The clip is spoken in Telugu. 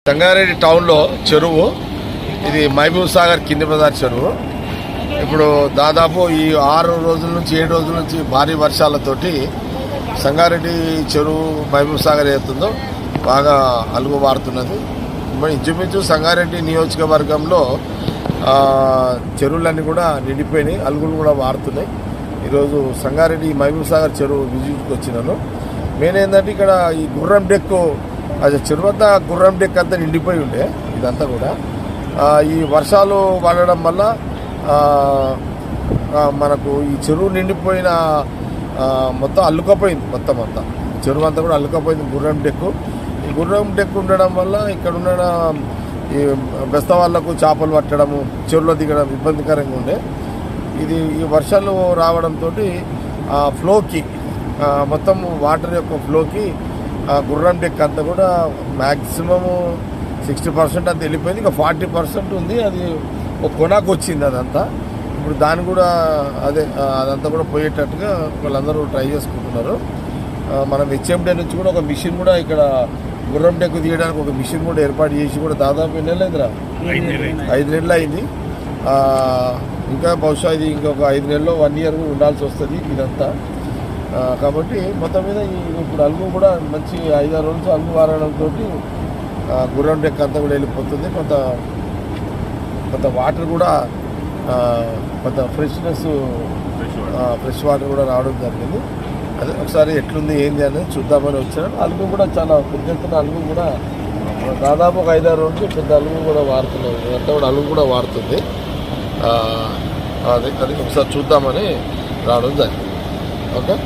సంగారెడ్డి టౌన్లో చెరువు ఇది మహబూబ్ సాగర్ కింది బజార్ చెరువు. ఇప్పుడు దాదాపు ఈ 6 రోజుల నుంచి 7 రోజుల నుంచి భారీ వర్షాలతోటి సంగారెడ్డి చెరువు మహబూబ్ సాగర్ ఏతుందో బాగా అలుగు వారుతున్నది. ఇంచుమించు సంగారెడ్డి నియోజకవర్గంలో చెరువులన్నీ కూడా నిండిపోయినాయి, అలుగులు కూడా వారుతున్నాయి. ఈరోజు సంగారెడ్డి మహబూబ్ సాగర్ చెరువు విజిట్కి వచ్చినాను. మెయిన్ ఏంటంటే ఇక్కడ ఈ గుర్రం డెక్కు అది చెరువు అంతా గుర్రం డెక్ అంతా నిండిపోయి ఉండే. ఇదంతా కూడా ఈ వర్షాలు పడడం వల్ల మనకు ఈ చెరువు నిండిపోయిన మొత్తం అల్లుకపోయింది. మొత్తం అంతా చెరువు అంతా కూడా అల్లుకపోయింది గుర్రం డెక్కు. ఈ గుర్రం డెక్కు ఉండడం వల్ల ఇక్కడ ఉన్న ఈ బెస్త వాళ్ళకు చేపలు పట్టడము, చెరువులో దిగడం ఇబ్బందికరంగా ఉండే. ఈ వర్షాలు రావడంతో ఫ్లోకి మొత్తం వాటర్ యొక్క ఫ్లోకి గుర్రం డెక్ అంతా కూడా మ్యాక్సిమము 60% అంతా వెళ్ళిపోయింది. ఇంకా 40% ఉంది, అది ఒక కొనాకు వచ్చింది అదంతా. ఇప్పుడు దాన్ని కూడా అదంతా కూడా పోయేటట్టుగా వాళ్ళందరూ ట్రై చేసుకుంటున్నారు. మనం హెచ్ఎండే నుంచి కూడా ఒక మిషన్ కూడా ఇక్కడ గుర్రం డెక్కు తీయడానికి ఒక మిషన్ కూడా ఏర్పాటు చేసి కూడా దాదాపు ఎన్ని నెలలు అయిందిరా? 5 నెలలు అయింది. ఇంకా బహుశా ఇది ఇంకొక 5 నెలల్లో 1 ఇయర్ ఉండాల్సి వస్తుంది ఇదంతా. కాబట్టి మొత్తం మీద ఇప్పుడు అలుగు కూడా మంచి 5-6 రోజులు అలుగు వారడంతో గుర్రం డెక్ అంతా కూడా వెళ్ళిపోతుంది. కొంత వాటర్ కూడా కొంత ఫ్రెష్ వాటర్ కూడా రావడం జరిగింది. అదే ఒకసారి ఎట్లుంది ఏంది అనేది చూద్దామని వచ్చాను. అలుగు కూడా చాలా పెద్ద ఎత్తున అలుగు కూడా దాదాపు ఒక 5-6 రోజులు పెద్ద అలుగు కూడా వారుతున్నది. ఇదంతా కూడా అలుగు కూడా వారుతుంది. అది ఒకసారి చూద్దామని రావడం జరిగింది. ఓకే.